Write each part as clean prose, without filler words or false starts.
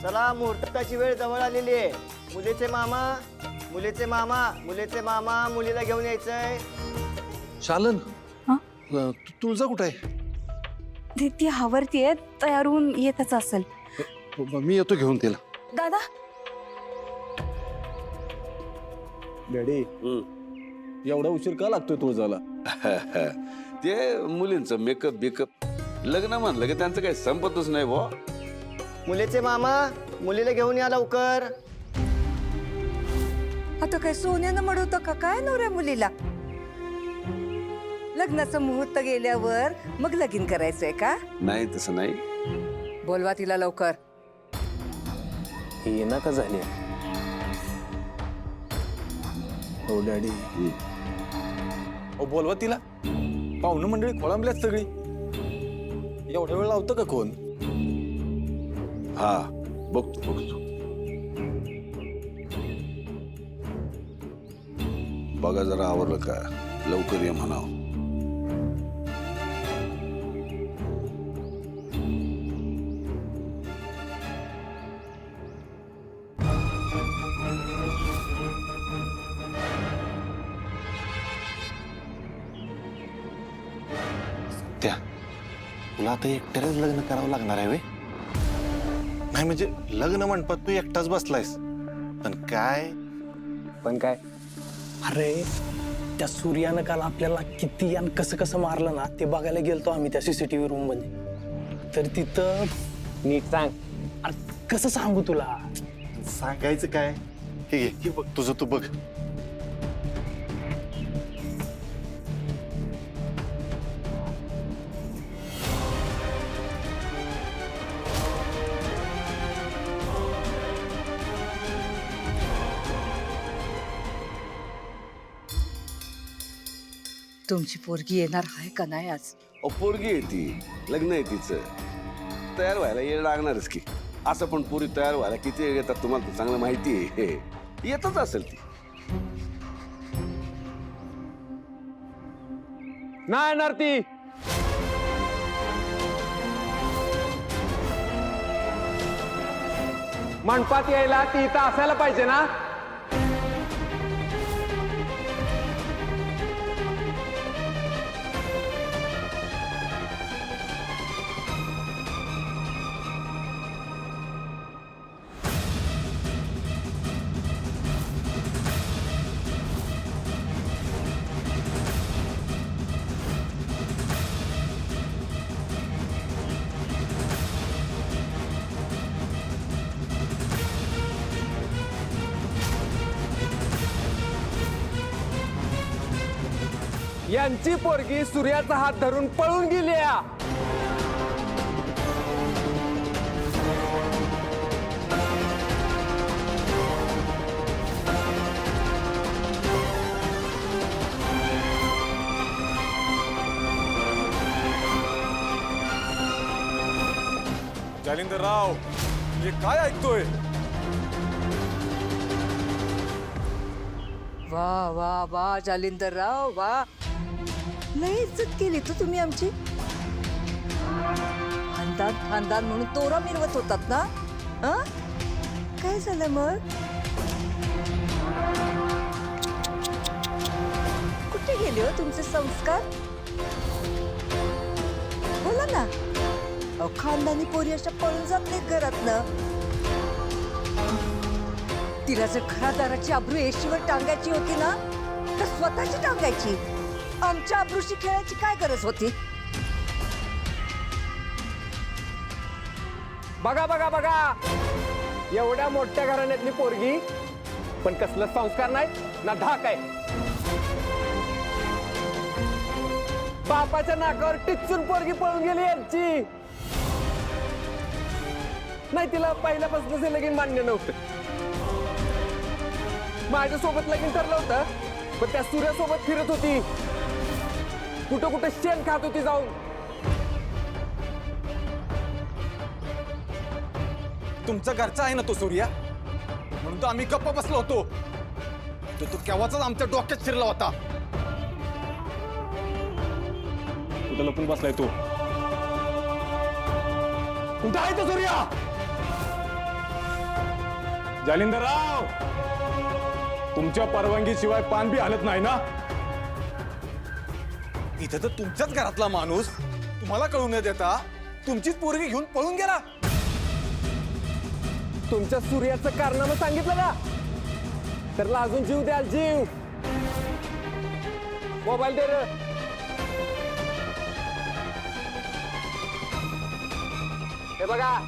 चला मुहूर्ताची वेळ जवळ आलेली आहे. मुलीचे मामा मुलीचे मामा मुलीचे मामा मुलीला घेऊन यायचंय. शालन हा? तुळजा कुठं आहे? ती हावरतीये, तयार होऊन येतच असेल. मी येतो घेऊन तिला. दादा डॅडी एवढा उशीर का लागतोय तुळजाला? ते मुलींचं मेकअप बिकअप लग्न म्हणलं की त्यांचं काही संपतच नाही बुवा. मुलीचे मामा मुलीला घेऊन या लवकर. आता काय सोन्यानं मडवतं का काय नवऱ्या मुलीला? लग्नाचं मुहूर्त गेल्यावर मग लगीन करायचंय का? नाही तसं नाही. बोलवा तिला लवकर. हे ना का झाली हो डॅडी? बोलवा तिला. पाहुणं मंडळी खोळंबल्यात सगळी. एवढा वेळ लावतं का कोण? हा बघतो बघतो. बघा जरा आवरलं का? लवकर ये म्हणावं. त्या तुला आता एकट्यानेच लग्न करावं लागणार आहे वे? नाही म्हणजे लग्न मंडपात तू एकटाच बसलायस, पण काय अरे त्या सूर्यानं काल आपल्याला किती आणि कसं कसं मारलं ना ते बघायला गेलतो आम्ही त्या सीसीटीव्ही रूम मध्ये. तर तिथं नीट सांग. अरे कसं सांगू तुला? सांगायचं काय? हे घे, हे बघ तुझं तू बघ. तुमची पोरगी येणार आहे का नाही आज? पोरगी आहे ती, लग्न आहे तिचं. तयार व्हायला येळ लागणारच की. असं पण पुरी तयार व्हायला किती वेळ येतात तुम्हाला तर चांगलं माहिती आहे. येतच असेल ती. नाही येणार ती. मंडपात यायला ती इथं असायला पाहिजे ना? यांची पोरगी सूर्याचा हात धरून पळून गेली. जालिंदरराव, हे काय ऐकतोय? वा वा वा जालिंदरराव वा. लय इज्जत केली तू तुम्ही आमची. खानदान खानदान म्हणून तोरा मिरवत होतात ना? हं? काय झालं मग? कुठे गेले हो तुमचे संस्कार? बोला ना. अहो, खानदानी पोरी अशा पळून जात नाहीत घरातनं. तिला जर घरादाराची आबरू एशीवर टांगायची होती ना तर स्वतःची टांगायची. आमच्या आबरूशी खेळायची काय गरज होती? बघा बघा बघा, एवढ्या मोठ्या घराण्यातली पोरगी पण कसलं संस्कार नाही ना धाक आहे. बापाच्या नाकावर टिचून पोरगी पळून गेली यांची. नाही तिला पहिल्यापासूनच हे लगीन मान्य नव्हतं. माझ्यासोबत लगीन ठरलं होतं पण त्या सूर्यासोबत फिरत होती. कुठं कुठं शेण खात होती जाऊन. तुमचा घरचा आहे ना तो सूर्या, म्हणून तो आम्ही गप्प बसलो होतो. तो केव्हाच आमच्या डोक्यात शिरला होता. कुठं लपून बसलाय तू? कुठं आहे तो सूर्या? जालिंदरराव, तुमच्या परवानगीशिवाय पान बी हलत नाही ना? इथे तर तुमच्याच घरातला माणूस तुम्हाला कळू न देता तुमचीच पोरगी घेऊन पळून गेला. तुमच्या सूर्याचं कारनामं सांगितलं ना तर लाजून जीव द्याल, जीव. मोबाईल दे रे. हे बघा,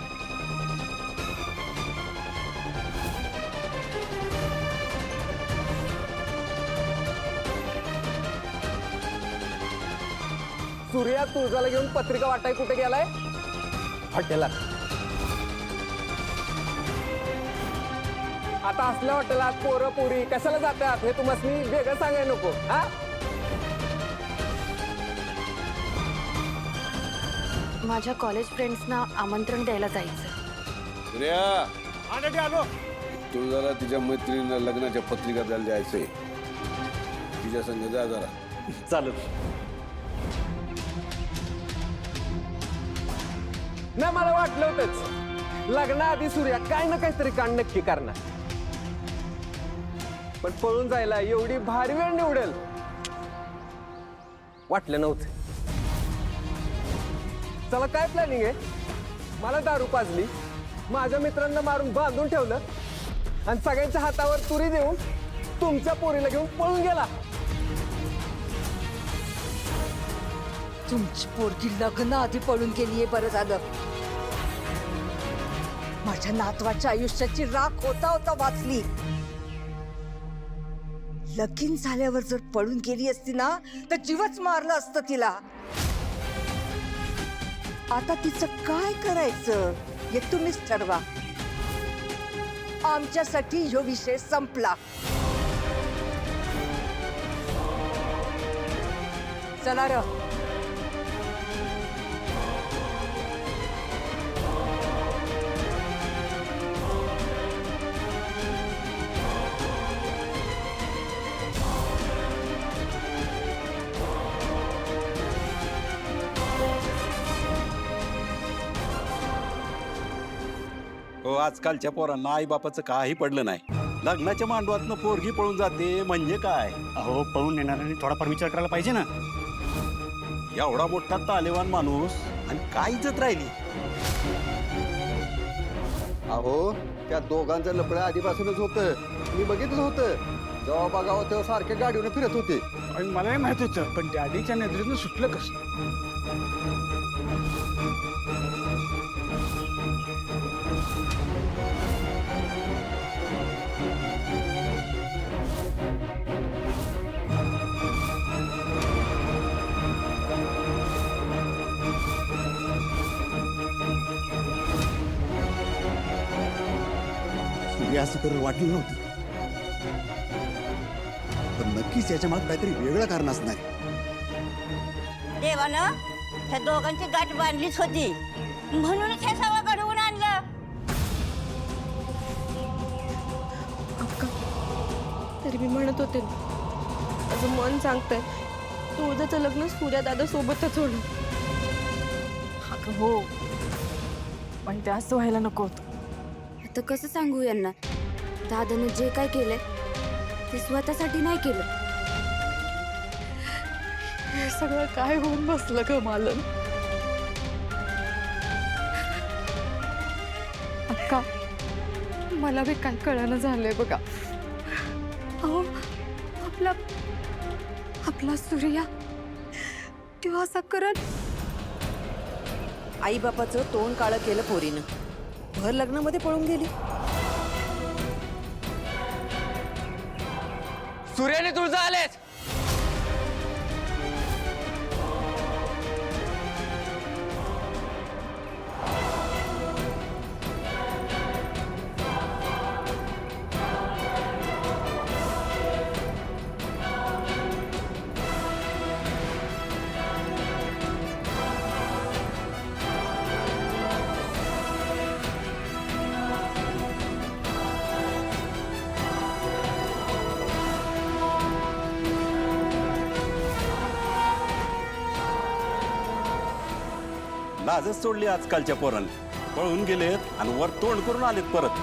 सूर्या तुळजाला घेऊन पत्रिका वाटाय कुठे गेलाय? हॉटेलात. आता असल्या हॉटेलात पोरं पोरी कशाला जातात हे तुम्हाला वेगळं सांगायला नको. हा, माझ्या कॉलेज फ्रेंड्सना आमंत्रण द्यायला जायचं. सूर्या, आलो. तुळजाला तिच्या मैत्रिणीला लग्नाच्या पत्रिका द्यायला जायचंय. तिच्या संग जा जरा. चालत. ना मला वाटलं होतंच लग्नाआधी सूर्या काय ना काहीतरी कांड नक्की करणार, पण पळून जायला एवढी भारी वेळ निवडेल वाटलं नव्हतं. चला, काय प्लॅनिंग आहे? मला दारू पाजली, माझ्या मित्रांना मारून बांधून ठेवलं आणि सगळ्यांच्या हातावर तुरी देऊन तुमच्या पोरीला घेऊन पळून गेला. तुमची पोरगी लग्न आधी पळून गेलीये, बरं झालं. माझ्या नातवाच्या आयुष्याची राख होता होता वाचली. लगीन झाल्यावर जर पळून गेली असती ना तर जीवच मारलं असतं तिला. आता तिचं काय करायचं हे तुम्हीच ठरवा. आमच्यासाठी ह्यो विषय संपला. चला र. हो, आजकालच्या पोरांना आई बापाचं काही पडलं नाही. लग्नाच्या मांडवातनं पोरगी पळून जाते म्हणजे काय? अहो, पळून येणाऱ्यांनी थोडाफार विचार करायला पाहिजे ना. एवढा मोठा तालेवान माणूस आणि काय इज्जत राहिली? अहो, त्या दोघांचं लफडं आधीपासूनच होतं. मी बघितलं होतं. जेव्हा बघावं तेव्हा सारखे गाडीवर फिरत होते. आणि मला नाही माहित होतं, पण डॅडीच्या नजरेतनं सुटलं कसं? असं करून वाटली नव्हती, पण नक्कीच याच्या मागे काहीतरी वेगळं कारण असणार. देवानं ह्या दोघांची गाठ बांधलीच होती, म्हणूनच हे सगळं घडवून आणलं. तरी मी म्हणत होते, माझं मन सांगतंय तुझं लग्न सूर्या दादा सोबतच होणं. हो, पण ते असं व्हायला नको होतं. आता कसं सांगू यांना? दादानं जे काय केलंय ते स्वतःसाठी नाही केलं. हे सगळं काय होऊन बसलं ग मालन? अक्का, मला बी काय कळणं झालंय बघा. अहो, आपला सूर्या तेव्हा असा करत. आई बापाचं तोंड काळं केलं पोरीनं, भर लग्नामध्ये पळून गेली. सूर्याने तुळजा आलेच. लाजच सोडली आजकालच्या पोरांनी. पळून गेलेत आणि वर तोंड करून आलेत परत.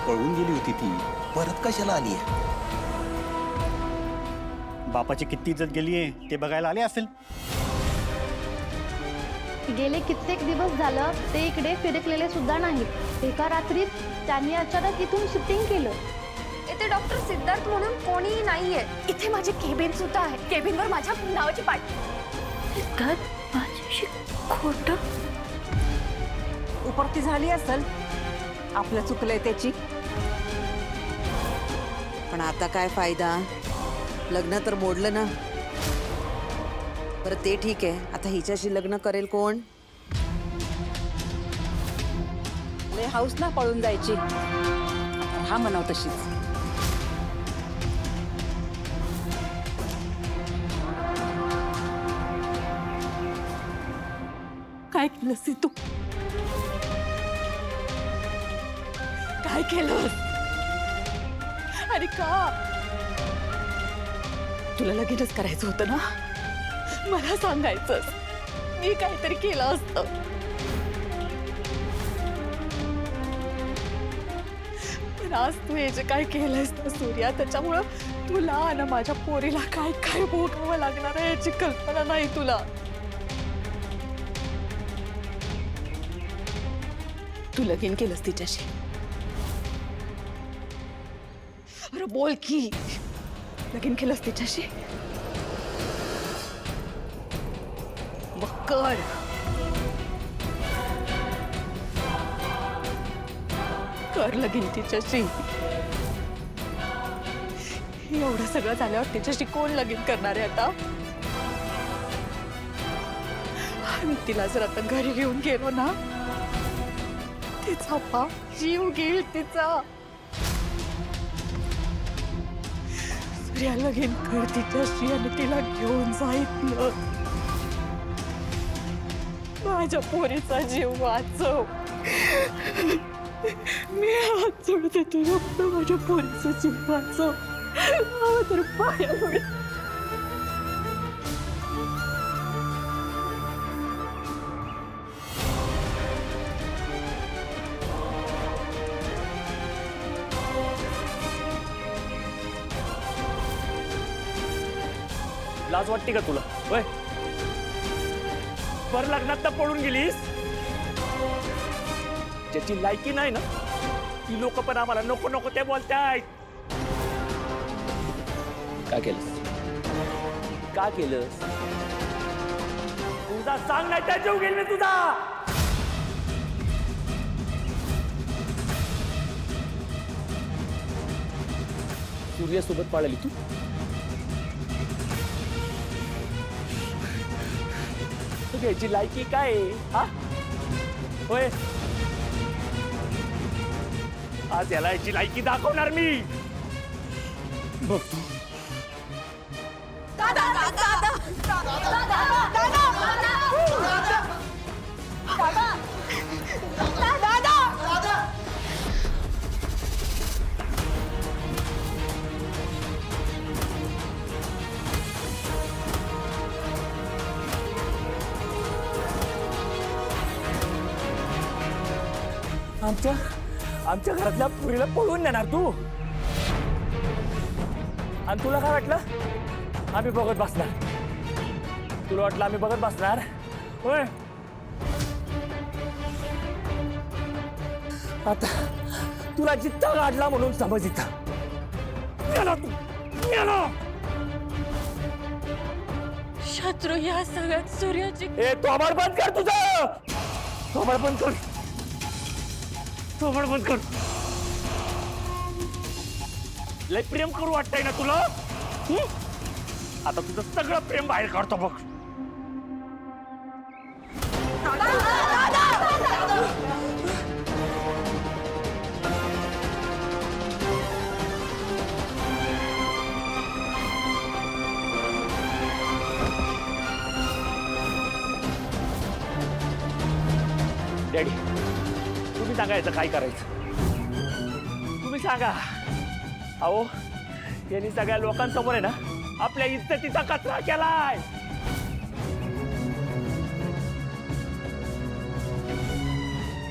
पळून गेली होती ती परत कशाला आली बापाची किती इज्जत गेलीये ते बघायला आले असेल. गेले कित्येक दिवस झालं ते इकडे फिरकलेले सुद्धा नाहीत. एका रात्रीत त्यांनी अचानक इथून शिफ्टिंग केलं. इथे डॉक्टर सिद्धार्थ म्हणून कोणीही नाहीये. इथे माझे केबिन सुद्धा आहे. केबिनवर माझ्या नावाची पाटी. सिद्धार्थ माझ्याशी खोटं. उपरती झाली असेल, आपलं चुकलंय त्याची. पण आता काय फायदा, लग्न तर मोडलं ना. बरं ते ठीक आहे, आता हिच्याशी लग्न करेल कोण? लय हाऊस ना पळून जायची. हा म्हणाव तशीच. काय केलंस तू? काय केलंस? अरे का? तुला लगेचच करायचं होतं ना? मला सांगायचंस, मी काहीतरी केलं असतं. पण आज तू हे जे काय केलंयस ना सूर्या, त्याच्यामुळं तुला आणि माझ्या पोरीला काय काय भोगावं लागणार आहे याची कल्पना नाही तुला. तू लगीन केलंस तिच्याशी. अरे बोल की, लगीन केलंस तिच्याशी? मग कर. कर लगीन तिच्याशी. एवढं सगळं झाल्यावर तिच्याशी कोण लगीन करणार आहे आता? आणि तिला जर आता घरी घेऊन गेलो ना, तिचा बाप जीव घेईल तिचा. सूर्या लगीन कर तिच्याशी आणि तिला घेऊन जाईत. माझ्या पोरीचा जीव वाचव. मी हात जोडते तुला, माझ्या पोरीचा जीव वाचव. तर पाया पड. लाज वाटते का तुला? होय, पर लग्नात तर पळून गेलीस. ज्याची लायकी नाही ना, ती लोक पण आम्हाला नको नको ते बोलतायत. का केलंस? का केलंस? तुझा सांग, नाही त्या जीव गेली तुझा. सूर्यासोबत पळाली तू. घ्यायची लायकी काय हा? होय, आज याला याची लायकी दाखवणार मी. बघतो. आमच्या घरातल्या पुरीला पळवून नेणार तू? आणि तुला काय वाटलं आम्ही बघत बसणार? तुला वाटलं आम्ही बघत बसणार? होय, आता तुला जित्ता काढला म्हणून समज. इथं शत्रू या सगळ्यात सूर्याची. ए तोबड बंद कर तुझं. तोबड बंद कर. तोबड बंद कर. लय प्रेम करू वाटतंय ना तुला? आता तुझं सगळं प्रेम बाहेर काढतो बघ. डॅडी, तुम्ही सांगायचं काय करायचं? तुम्ही सांगा. अहो, यांनी सगळ्या लोकांसमोर आहे ना आपल्या इज्जतीचा कचरा केलाय.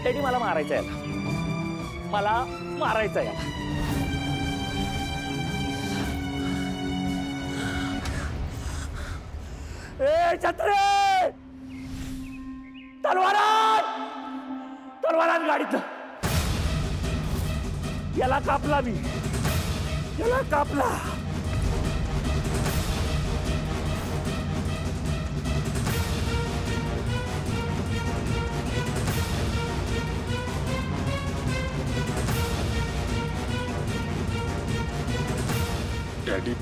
त्यांनी मला मारायचं याला. मला मारायचं याला. ए छत्रे, तलवारात गाडीत याला कापला मी, याला कापला. डॅडी,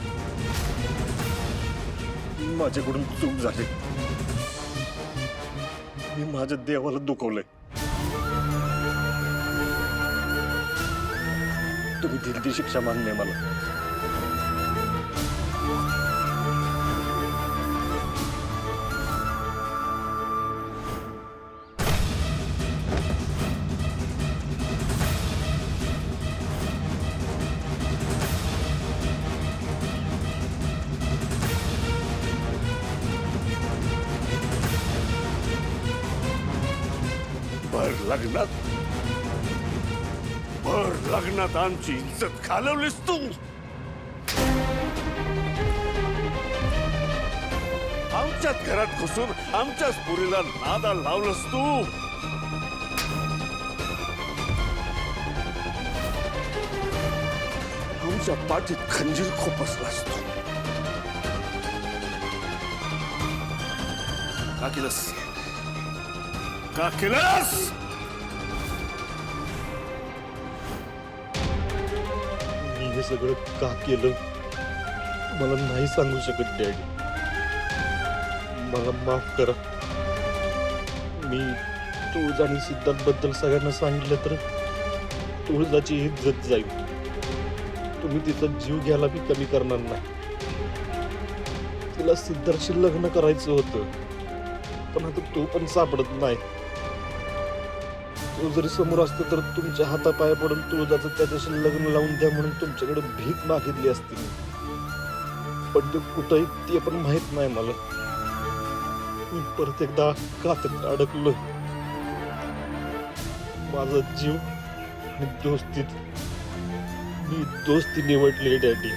माझ्याकडून चूक झाली. मी माझ्या देवाला दुखवलंय. तुम्ही दिली ती शिक्षा मान्य आहे मला. भर लग्नात आमची इज्जत घालवलीस तू. आमच्याच घरात घुसून आमच्याच पुरीला नादा लावलंस तू. आमच्या पाठीत खंजीर खोपसलास तू. का केलंस? का केलंस? मी हे सगळं का केलं मला नाही सांगू शकत डॅडी. मला माफ करा. मी तुळज आणि सिद्धार्थ बद्दल सगळ्यांना सांगितलं तर तुळजाची इज्जत जाईल. तुम्ही तिचा जीव घ्यायला बी कमी करणार नाही. तिला सिद्धार्थशी लग्न करायचं होतं, पण आता तो पण सापडत नाही. तो जरी समोर असतो तर तुमच्या हातापाया पडून तुळजाचं त्याच्याशी लग्न लावून द्या म्हणून तुमच्याकडे भीक मागितली असती. पण ते कुठंही ते पण माहित नाही मला. मी परत एकदा कात्यात अडकलो. माझा जीव आणि दोस्तीत मी दोस्ती निवडली डॅडी.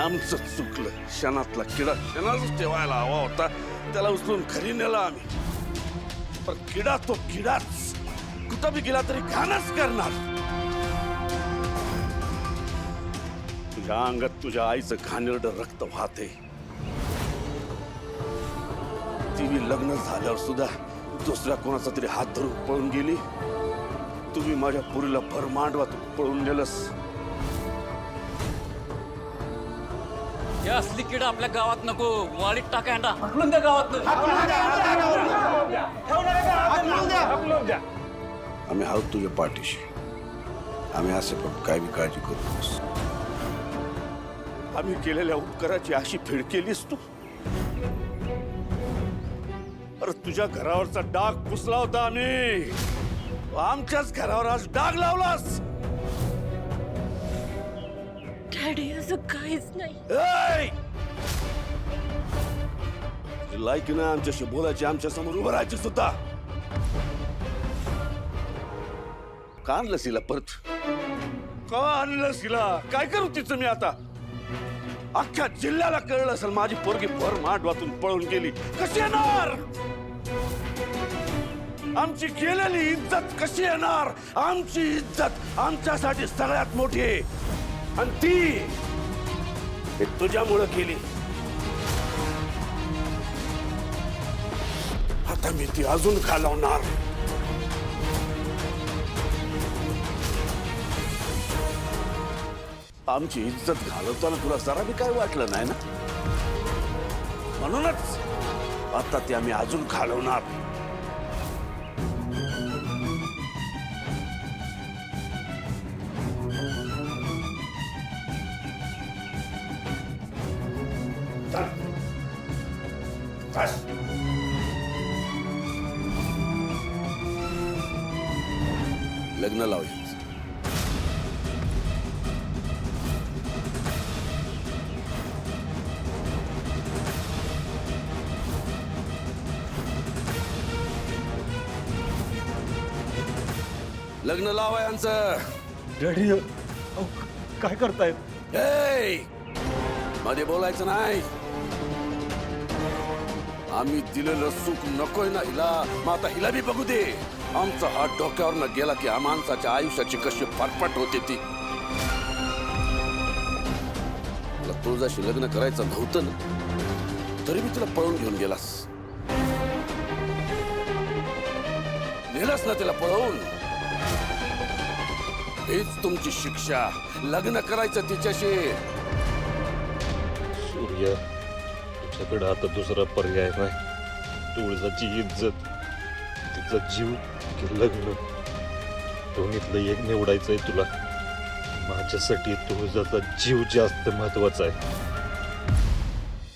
आमचं चुकलं. क्षणातला किडा क्षणातच ठेवायला हवा होता. त्याला उचलून घरी नेला आम्ही. पण किडा तो किडाच. कुठं बी गेला तरी घाणच करणार. तुझ्या अंगात तुझ्या आईचं घाणेरडं रक्त वाहते. ती बी लग्न झाल्यावर सुद्धा दुसऱ्या कोणाचा तरी हात धरून पळून गेली. तुम्ही माझ्या पुरीला भर मांडवात पळून गेलस. या असली किडा आपल्या गावात नको. वाडीत टाका अंडा. हाकलून द्या गावात. आम्ही आहोत तुझ्या पाठीशी. आम्ही असे पण काय बी काळजी करू नकोस. आम्ही केलेल्या उपकाराची अशी फेड केलीस तू. अरे तुझ्या घरावरचा डाग पुसला होता आम्ही. आमच्याच घरावर आज डाग लावलास. डॅडी असं काहीच नाही. लायकी ना आमच्याशी बोलायची, आमच्या समोर उभं राहायची सुद्धा. का आणलंस हिला परत? का आणलंस हिला? काय करू तिचं मी आता? अख्ख्या जिल्ह्याला कळलं असेल माझी पोरगी भर मांडवातून पळून गेली. कशी येणार? आमची गेलेली इज्जत कशी येणार? आमची इज्जत आमच्यासाठी सगळ्यात मोठी आहे. आणि ती तुझ्यामुळं केली. आता मी ती अजून घालवणार. आमची इज्जत घालवताना तुला जरा बी काय वाटलं नाही ना? म्हणूनच आता ती आम्ही अजून घालवणार. लग्न लावूया. लग्न लावा यांचं. डॅडी अहो, काय करतायत? ए, मध्ये बोलायचं नाही. आम्ही दिलेलं सुख नकोय ना हिला, मग आता हिला बी बघू दे. आमचा हात डोक्यावर न गेला की माणसाच्या आयुष्याची कशी फरफट होते ती. तुला तुळजाशी लग्न करायचं नव्हतं ना, तरी मी तुला पळून घेऊन गेलास. नेलास ना तिला पळवून. हीच तुमची शिक्षा. लग्न करायचं तिच्याशी. सूर्या, तुझ्याकडे आता दुसरा पर्याय नाही. तुळजाची इज्जत, तिचा जीव की लग्न, दोन्हीतलं एक निवडायचंय तुला. माझ्यासाठी तुळजाचा जीव जास्त महत्वाचा आहे.